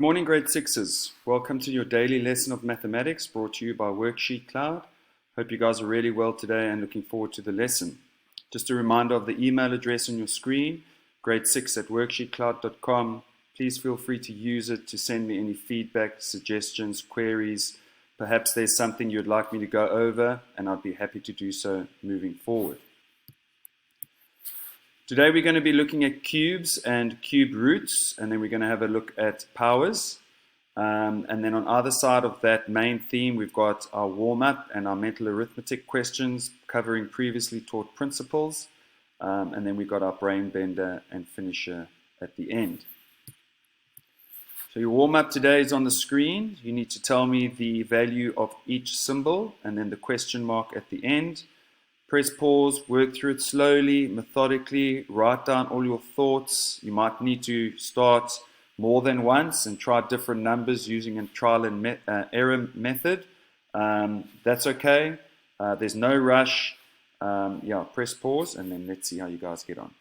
Morning, grade sixes. Welcome to your daily lesson of mathematics brought to you by WorksheetCloud. Hope you guys are really well today and looking forward to the lesson. Just a reminder of the email address on your screen, grade6@worksheetcloud.com. Please feel free to use it to send me any feedback, suggestions, queries. Perhaps there's something you'd like me to go over, and I'd be happy to do so moving forward. Today we're going to be looking at cubes and cube roots, and then we're going to have a look at powers. And then on either side of that main theme, we've got our warm-up and our mental arithmetic questions covering previously taught principles. And then we've got our brain bender and finisher at the end. So your warm-up today is on the screen. You need to tell me the value of each symbol and then the question mark at the end. Press pause, work through it slowly, methodically, write down all your thoughts. You might need to start more than once and try different numbers using a trial and error method. That's okay. There's no rush. Press pause and then let's see how you guys get on.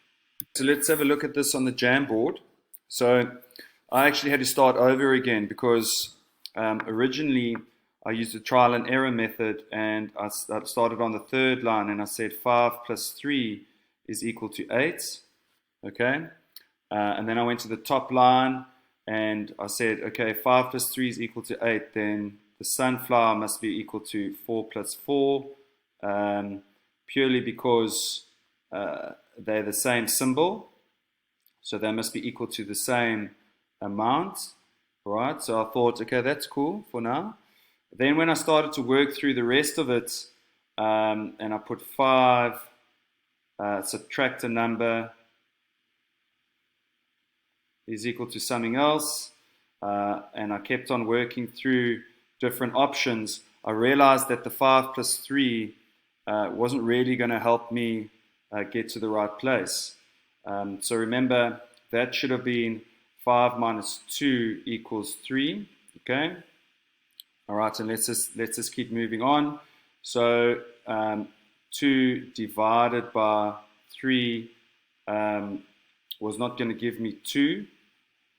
So let's have a look at this on the Jamboard. So I actually had to start over again because originally I used the trial and error method, and I started on the third line and I said 5 plus 3 is equal to 8. Okay, and then I went to the top line and I said, okay, 5 plus 3 is equal to 8, then the sunflower must be equal to 4 plus 4, purely because they're the same symbol, so they must be equal to the same amount. All right, so I thought, okay, that's cool for now. Then when I started to work through the rest of it, and I put 5, subtract a number is equal to something else, and I kept on working through different options, I realized that the 5 plus 3 wasn't really going to help me get to the right place. So remember, that should have been 5 minus 2 equals 3, okay? All right, and let's just keep moving on. So 2 divided by 3 was not going to give me 2.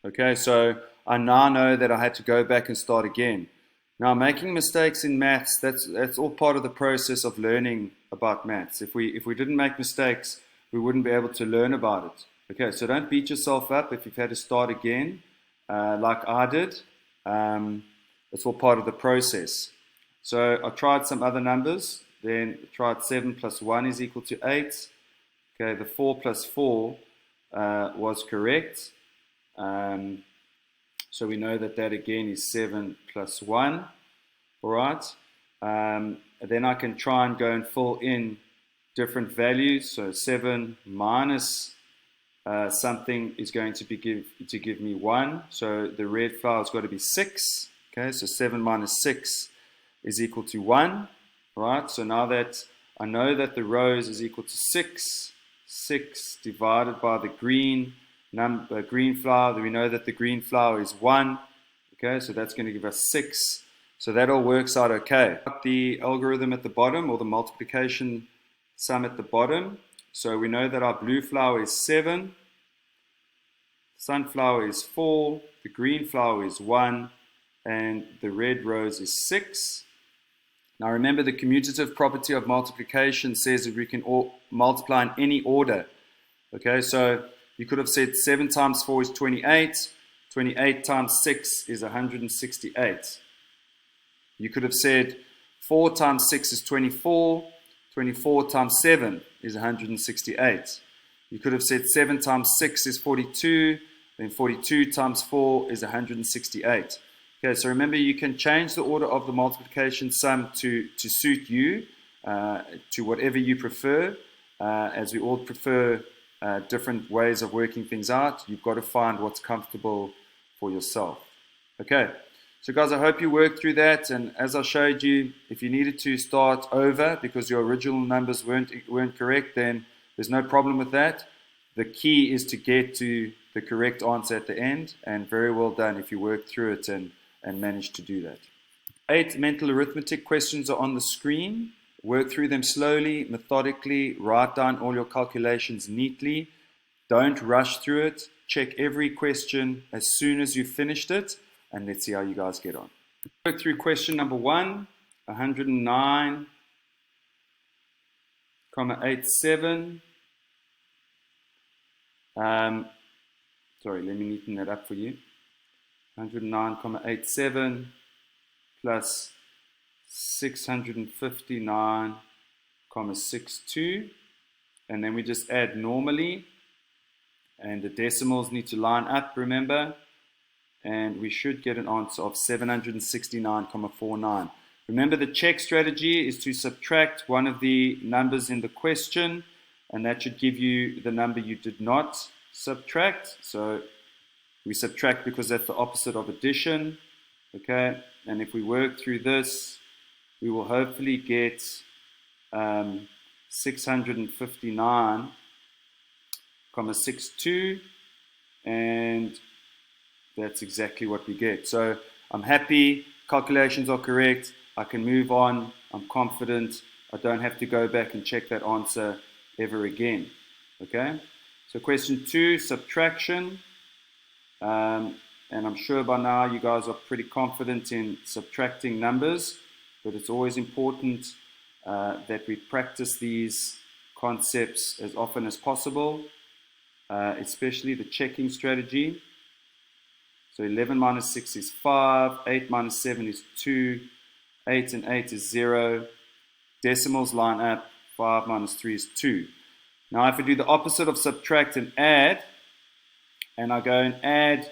Okay, so I now know that I had to go back and start again. Now, making mistakes in maths, that's all part of the process of learning about maths. If we didn't make mistakes, we wouldn't be able to learn about it. Okay, so don't beat yourself up if you've had to start again, like I did. It's all part of the process. So I tried some other numbers, then tried 7 plus 1 is equal to 8. Okay, the 4 plus 4 was correct. So we know that that again is 7 plus 1. All right. Then I can try and go and fill in different values. So 7 minus something is going to give me 1. So the red flower has got to be 6. Okay, so 7 minus 6 is equal to 1, right? So now that I know that the rows is equal to 6, 6 divided by the green flower, we know that the green flower is 1, okay, so that's going to give us 6. So that all works out okay. The algorithm at the bottom, or the multiplication sum at the bottom, so we know that our blue flower is 7, sunflower is 4, the green flower is 1, and the red rose is 6. Now remember, the commutative property of multiplication says that we can multiply in any order. Okay, so you could have said 7 times 4 is 28, 28 times 6 is 168. You could have said 4 times 6 is 24, 24 times 7 is 168. You could have said 7 times 6 is 42, then 42 times 4 is 168. Okay, so remember, you can change the order of the multiplication sum to suit you, to whatever you prefer. As we all prefer different ways of working things out, you've got to find what's comfortable for yourself. Okay, so guys, I hope you worked through that. And as I showed you, if you needed to start over because your original numbers weren't correct, then there's no problem with that. The key is to get to the correct answer at the end, and very well done if you work through it and manage to do that. 8 mental arithmetic questions are on the screen. Work through them slowly, methodically, write down all your calculations neatly. Don't rush through it. Check every question as soon as you've finished it. and let's see how you guys get on. Work through question number 1, 109,87. Sorry, let me neaten that up for you. 109,87 plus 659,62, and then we just add normally, and the decimals need to line up, remember, and we should get an answer of 769,49. Remember, the check strategy is to subtract one of the numbers in the question, and that should give you the number you did not subtract. So we subtract because that's the opposite of addition. Okay, and if we work through this, we will hopefully get 659,62, and that's exactly what we get. So I'm happy, calculations are correct, I can move on, I'm confident, I don't have to go back and check that answer ever again. Okay, so question 2, subtraction. And I'm sure by now you guys are pretty confident in subtracting numbers, but it's always important that we practice these concepts as often as possible, especially the checking strategy. So 11 minus 6 is 5, 8 minus 7 is 2, 8 and 8 is 0, decimals line up, 5 minus 3 is 2. Now if I do the opposite of subtract and add, and I go and add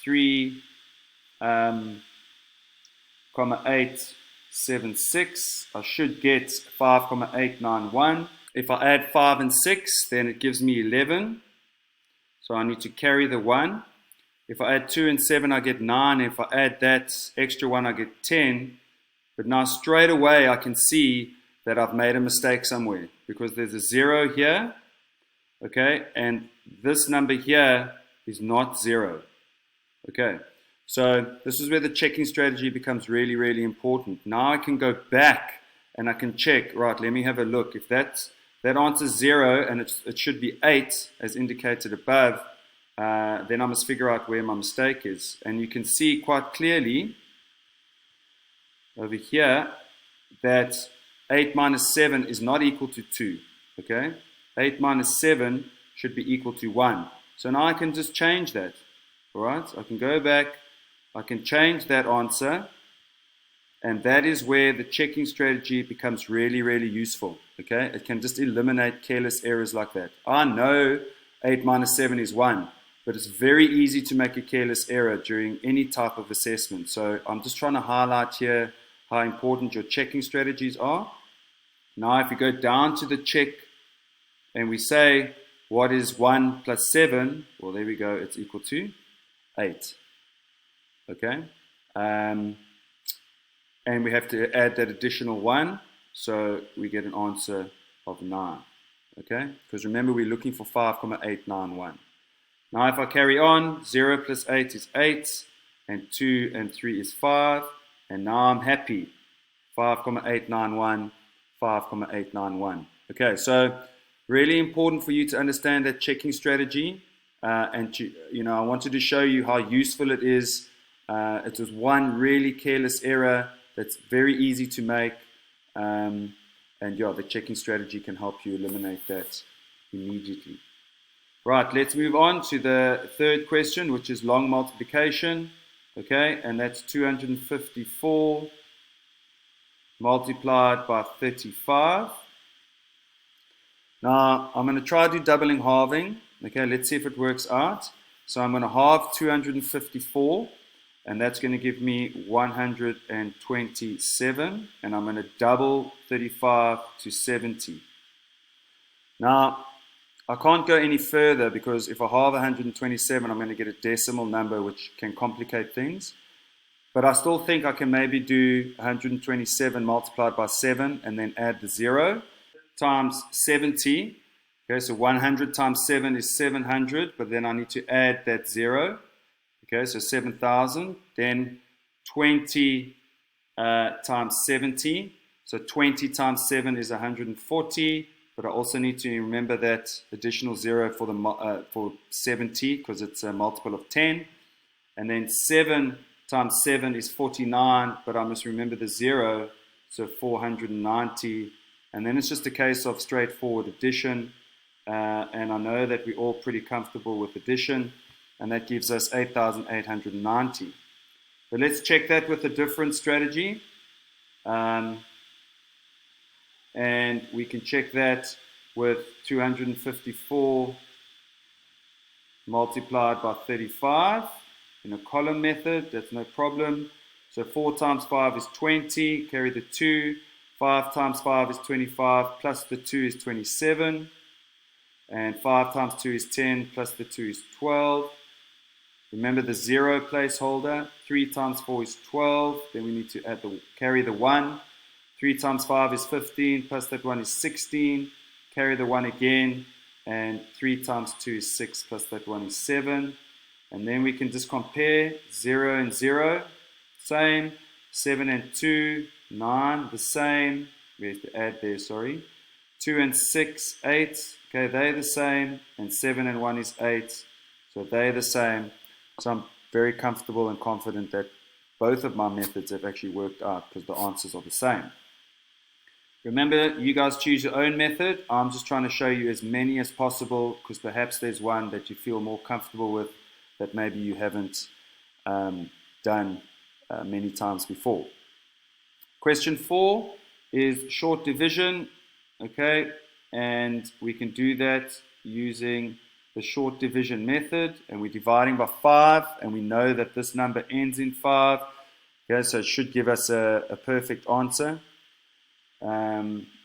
3,876, I should get 5,891. If I add 5 and 6, then it gives me 11. So I need to carry the 1. If I add 2 and 7, I get 9. If I add that extra 1, I get 10. But now straight away, I can see that I've made a mistake somewhere, because there's a 0 here, okay, and this number here is not 0. Okay, so this is where the checking strategy becomes really, really important. Now I can go back and I can check, right, let me have a look. If that answer is 0 and it should be 8 as indicated above, then I must figure out where my mistake is. And you can see quite clearly over here that 8 minus 7 is not equal to 2. Okay, 8 minus 7 should be equal to 1. So now I can just change that. All right, I can go back, I can change that answer, and that is where the checking strategy becomes really, really useful. Okay, it can just eliminate careless errors like that. I know 8 minus 7 is 1, but it's very easy to make a careless error during any type of assessment. So I'm just trying to highlight here how important your checking strategies are. Now if we go down to the check and we say, what is 1 plus 7? Well, there we go, it's equal to 8. Okay, and we have to add that additional 1, so we get an answer of 9. Okay, because remember we're looking for 5,891. Now if I carry on, 0 plus 8 is 8, and 2 and 3 is 5, and now I'm happy. 5,891, 5,891. Okay, so really important for you to understand that checking strategy, and to, I wanted to show you how useful it is. It was one really careless error that's very easy to make, and yeah, the checking strategy can help you eliminate that immediately. Right, let's move on to the third question, which is long multiplication. Okay, and that's 254 multiplied by 35. Now, I'm going to try to do doubling halving. Okay, let's see if it works out. So I'm going to halve 254, and that's going to give me 127, and I'm going to double 35 to 70. Now, I can't go any further because if I halve 127, I'm going to get a decimal number, which can complicate things. But I still think I can maybe do 127 multiplied by 7 and then add the 0 times 70. Okay, so 100 times 7 is 700, but then I need to add that 0. Okay, so 7,000. Then 20 times 70. So 20 times 7 is 140. But I also need to remember that additional 0 for 70 because it's a multiple of 10. And then 7 times 7 is 49, but I must remember the 0, so 490. And then it's just a case of straightforward addition. And I know that we're all pretty comfortable with addition, and that gives us 8,890. But let's check that with a different strategy. And we can check that with 254 multiplied by 35 in a column method. That's no problem. So 4 times 5 is 20, carry the 2. 5 times 5 is 25, plus the 2 is 27. And 5 times 2 is 10, plus the 2 is 12. Remember the 0 placeholder. 3 times 4 is 12. Then we need to add carry the 1. 3 times 5 is 15, plus that 1 is 16. Carry the 1 again. And 3 times 2 is 6, plus that 1 is 7. And then we can just compare 0 and 0, same. 7 and 2, 9, the same. We have to add there, sorry. 2 and 6, 8. Okay, they're the same. And 7 and 1 is 8. So they're the same. So I'm very comfortable and confident that both of my methods have actually worked out because the answers are the same. Remember, you guys choose your own method. I'm just trying to show you as many as possible because perhaps there's one that you feel more comfortable with that maybe you haven't done many times before. Question 4 is short division, okay, and we can do that using the short division method, and we're dividing by 5, and we know that this number ends in 5, okay, so it should give us a perfect answer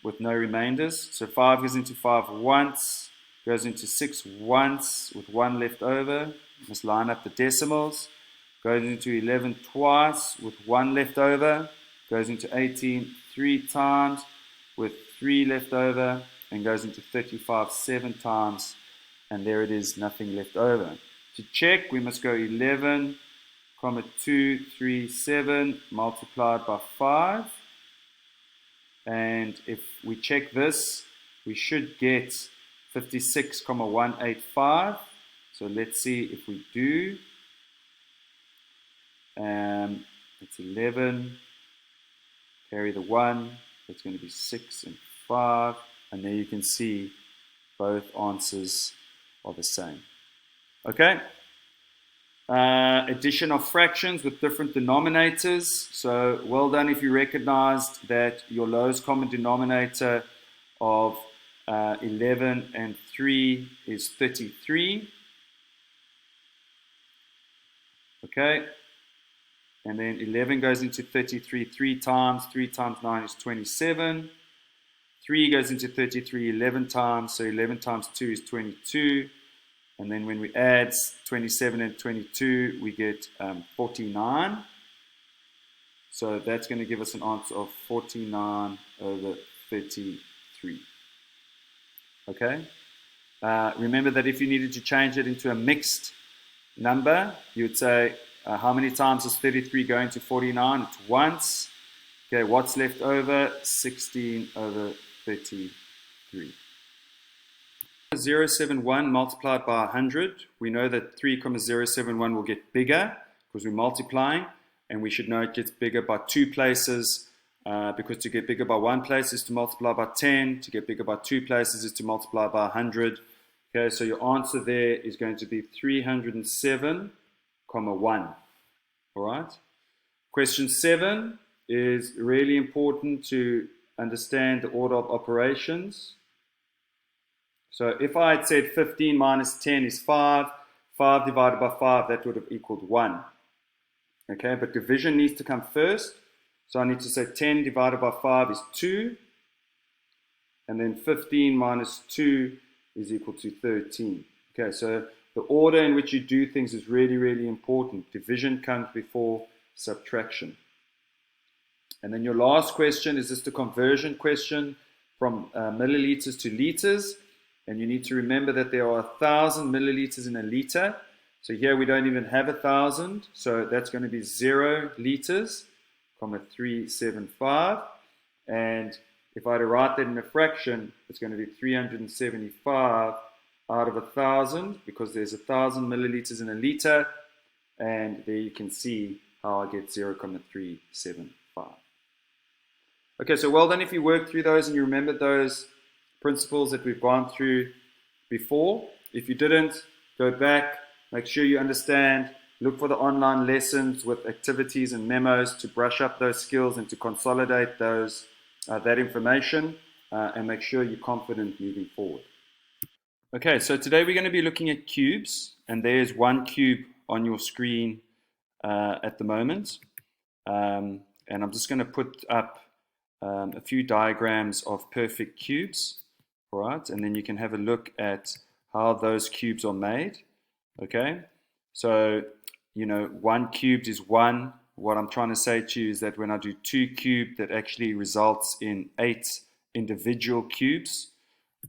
with no remainders. So 5 goes into 5 once, goes into 6 once with 1 left over. Must line up the decimals. Goes into 11 twice with 1 left over. Goes into 18 3 times with 3 left over. And goes into 35 7 times. And there it is, nothing left over. To check, we must go 11, 2, 3, 7 multiplied by 5. And if we check this, we should get 56,185. So let's see if we do. It's 11, carry the 1, that's going to be 6 and 5. And there you can see both answers are the same. Okay. Addition of fractions with different denominators. So well done if you recognized that your lowest common denominator of 11 and 3 is 33. Okay. And then 11 goes into 33 3 times. 3 times 9 is 27. 3 goes into 33 11 times. So 11 times 2 is 22. And then when we add 27 and 22, we get 49. So that's going to give us an answer of 49 over 33. Okay? Remember that if you needed to change it into a mixed number, you would say, how many times is 33 going to 49? It's once. Okay, what's left over? 16 over 33. 071 multiplied by 100. We know that 3,071 will get bigger because we're multiplying, and we should know it gets bigger by 2 places because to get bigger by 1 place is to multiply by 10. To get bigger by 2 places is to multiply by 100. Okay, so your answer there is going to be 307,1. All right. Question 7 is really important to understand the order of operations. So if I had said 15 minus 10 is 5, 5 divided by 5, that would have equaled 1. Okay, but division needs to come first. So I need to say 10 divided by 5 is 2. And then 15 minus 2 is equal to 13. Okay, so the order in which you do things is really, really important. Division comes before subtraction. And then your last question is just a conversion question from milliliters to liters. And you need to remember that there are 1,000 milliliters in a liter. So here we don't even have 1,000. So that's going to be 0 liters, 375. And if I had to write that in a fraction, it's going to be 375 out of 1,000 because there's 1,000 milliliters in a liter. And there you can see how I get 0.375. Okay, so well done if you worked through those and you remembered those principles that we've gone through before. If you didn't, go back, make sure you understand, look for the online lessons with activities and memos to brush up those skills and to consolidate those that information and make sure you're confident moving forward. Okay, so today we're going to be looking at cubes, and there's one cube on your screen at the moment. And I'm just going to put up a few diagrams of perfect cubes, all right? And then you can have a look at how those cubes are made, okay? So, you know, one cubed is one. What I'm trying to say to you is that when I do 2 cubed, that actually results in 8 individual cubes.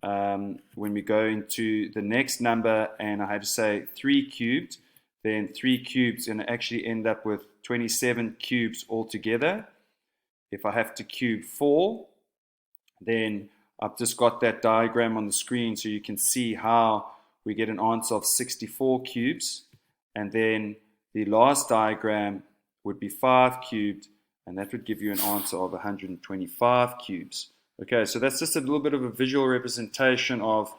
When we go into the next number and I had to say 3 cubed, then 3 cubes and actually end up with 27 cubes altogether. If I have to cube 4, then I've just got that diagram on the screen so you can see how we get an answer of 64 cubes. And then the last diagram would be 5 cubed, and that would give you an answer of 125 cubes. Okay, so that's just a little bit of a visual representation of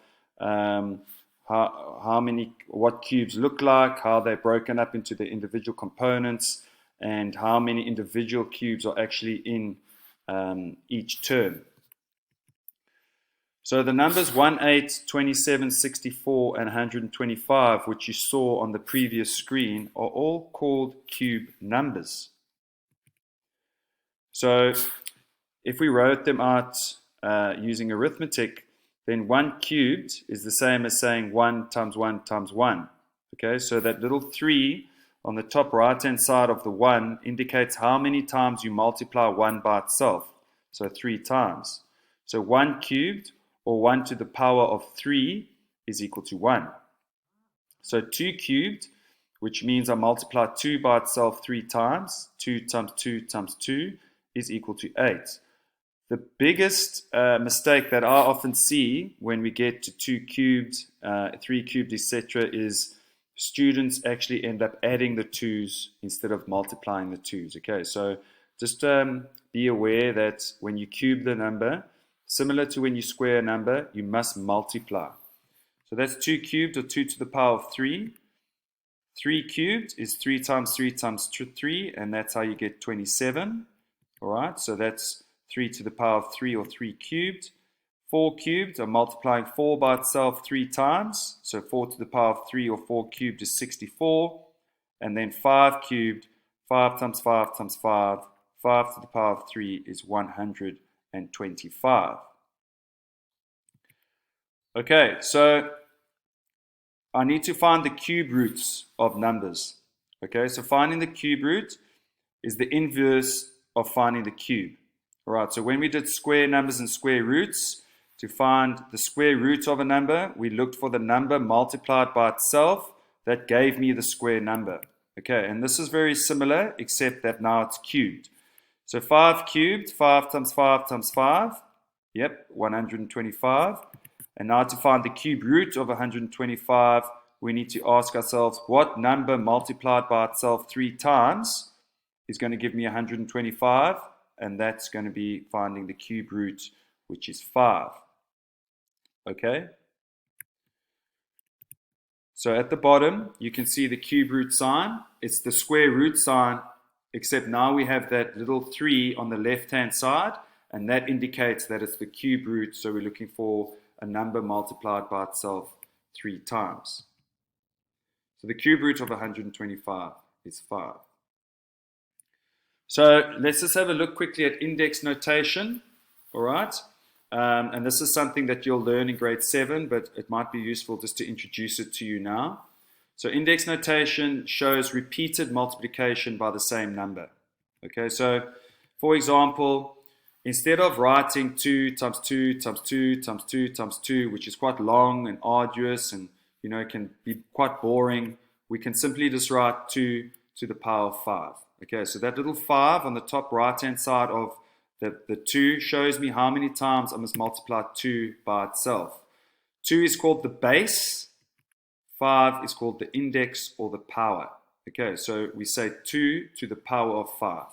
what cubes look like, how they're broken up into the individual components, and how many individual cubes are actually in each term. So the numbers 1, 8, 27, 64, and 125, which you saw on the previous screen, are all called cube numbers. So if we wrote them out using arithmetic, then 1 cubed is the same as saying 1 times 1 times 1. Okay, so that little 3 on the top right hand side of the 1 indicates how many times you multiply 1 by itself. So 3 times. So 1 cubed, or 1 to the power of 3, is equal to 1. So 2 cubed, which means I multiply 2 by itself 3 times, 2 times 2 times 2 is equal to 8. The biggest mistake that I often see when we get to 2 cubed, 3 cubed, etc. is students actually end up adding the 2's instead of multiplying the 2's. Okay, so just be aware that when you cube the number, similar to when you square a number, you must multiply. So that's 2 cubed, or 2 to the power of 3. 3 cubed is 3 times 3 times 3, and that's how you get 27. All right, so that's 3 to the power of 3, or 3 cubed. 4 cubed, I'm multiplying 4 by itself 3 times. So 4 to the power of 3, or 4 cubed, is 64. And then 5 cubed, 5 times 5 times 5, 5 to the power of 3 is 125. Okay, so I need to find the cube roots of numbers. Okay, so finding the cube root is the inverse of finding the cube. All right, so when we did square numbers and square roots, to find the square root of a number, we looked for the number multiplied by itself. That gave me the square number. Okay, and this is very similar, except that now it's cubed. So 5 cubed, 5 times 5 times 5, yep, 125. And now to find the cube root of 125, we need to ask ourselves, what number multiplied by itself 3 times is going to give me 125? And that's going to be finding the cube root, which is 5. Okay? So at the bottom, you can see the cube root sign. It's the square root sign, except now we have that little 3 on the left-hand side, and that indicates that it's the cube root, so we're looking for a number multiplied by itself 3 times. So the cube root of 125 is 5. So let's just have a look quickly at index notation, all right? And this is something that you'll learn in grade 7, but it might be useful just to introduce it to you now. So index notation shows repeated multiplication by the same number. Okay, so for example, instead of writing 2 times 2 times 2 times 2 times 2, which is quite long and arduous and can be quite boring, we can simply just write 2 to the power of 5. Okay, so that little 5 on the top right-hand side of the 2 shows me how many times I must multiply 2 by itself. 2 is called the base, 5 is called the index or the power. Okay, so we say 2 to the power of 5.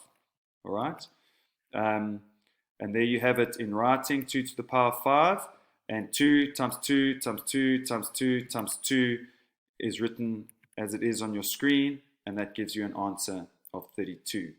All right? And there you have it in writing, 2 to the power of 5. And 2 times 2 times 2 times 2 times 2 is written as it is on your screen, and that gives you an answer of 32.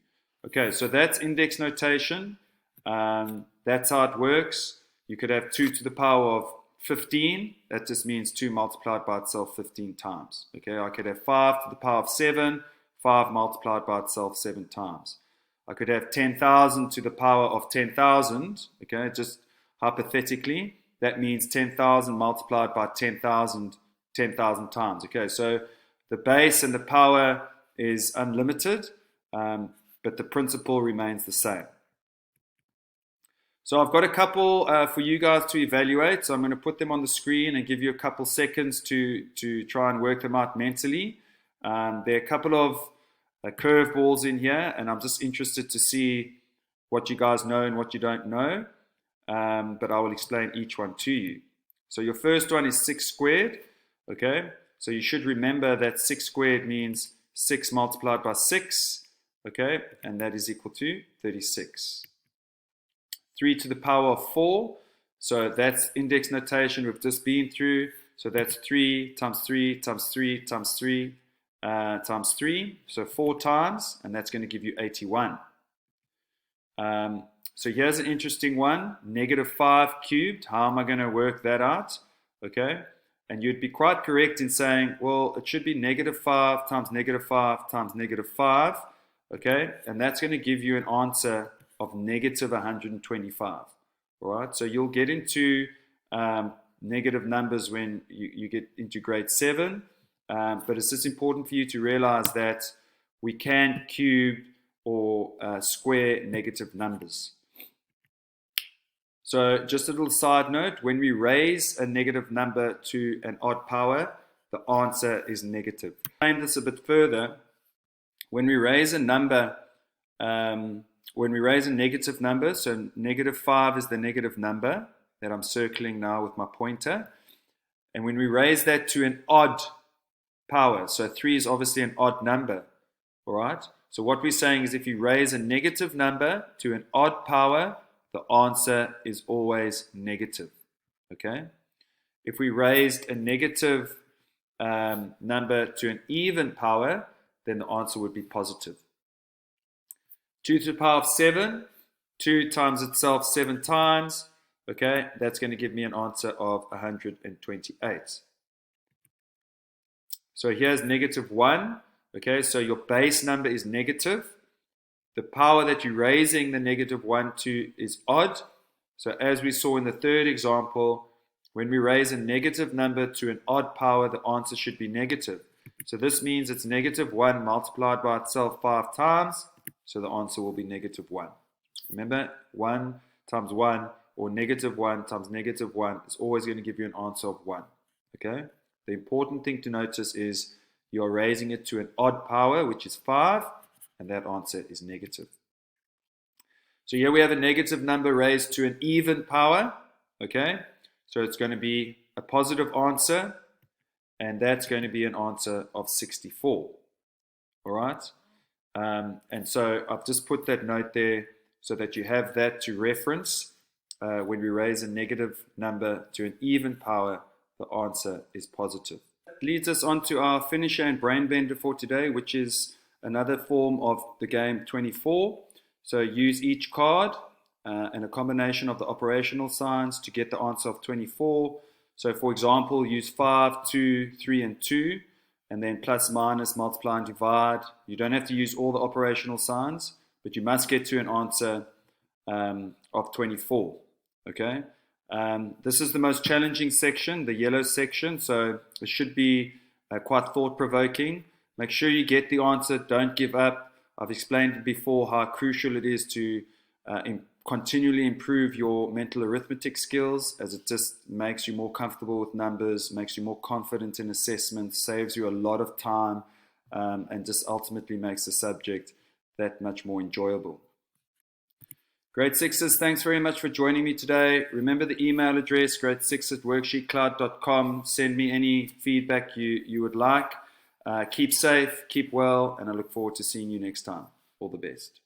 Okay, so that's index notation. That's how it works. You could have 2 to the power of 15. That just means 2 multiplied by itself 15 times. Okay, I could have 5 to the power of 7, 5 multiplied by itself 7 times. I could have 10,000 to the power of 10,000. Okay, just hypothetically, that means 10,000 multiplied by 10,000, 10,000 times. Okay, so the base and the power is unlimited, but the principle remains the same. So I've got a couple for you guys to evaluate. So I'm going to put them on the screen and give you a couple seconds to try and work them out mentally. There are a couple of curveballs in here, and I'm just interested to see what you guys know and what you don't know. But I will explain each one to you. So your first one is 6 squared. Okay, so you should remember that 6 squared means 6 multiplied by 6. Okay, and that is equal to 36. 3 to the power of 4, so that's index notation we've just been through. So that's 3 times 3 times 3 times 3 times 3, so 4 times, and that's going to give you 81. So here's an interesting one, -5 cubed. How am I going to work that out? Okay, and you'd be quite correct in saying, well, it should be -5 times -5 times -5. Okay, and that's going to give you an answer of -125. All right, so you'll get into negative numbers when you get into grade 7, but it's just important for you to realize that we can cube or square negative numbers. So just a little side note, when we raise a negative number to an odd power, the answer is negative. To explain this a bit further, when we raise a number, when we raise a negative number, so -5 is the negative number that I'm circling now with my pointer, and when we raise that to an odd power, so 3 is obviously an odd number, all right? So what we're saying is if you raise a negative number to an odd power, the answer is always negative, okay? If we raised a negative number to an even power, then the answer would be positive. 2 to the power of 7, 2 times itself 7 times, okay, that's going to give me an answer of 128. So here's -1, okay, so your base number is negative. The power that you're raising the -1 to is odd. So as we saw in the third example, when we raise a negative number to an odd power, the answer should be negative. So this means it's -1 multiplied by itself 5 times. So the answer will be -1. Remember, 1 times 1 or -1 times -1 is always going to give you an answer of 1. Okay? The important thing to notice is you are raising it to an odd power, which is 5, and that answer is negative. So here we have a negative number raised to an even power. Okay? So it's going to be a positive answer, and that's going to be an answer of 64. All right? And so I've just put that note there so that you have that to reference. When we raise a negative number to an even power, the answer is positive. That leads us on to our finisher and brain bender for today, which is another form of the game 24. So use each card and a combination of the operational signs to get the answer of 24. So for example, use 5, 2, 3, and 2. And then plus, minus, multiply, and divide. You don't have to use all the operational signs, but you must get to an answer of 24. Okay? This is the most challenging section, the yellow section, so it should be quite thought-provoking. Make sure you get the answer, don't give up. I've explained before how crucial it is to continually improve your mental arithmetic skills, as it just makes you more comfortable with numbers, makes you more confident in assessments, saves you a lot of time, and just ultimately makes the subject that much more enjoyable. Grade 6s, thanks very much for joining me today. Remember the email address, grade6@worksheetcloud.com. Send me any feedback you would like. Keep safe, keep well, and I look forward to seeing you next time. All the best.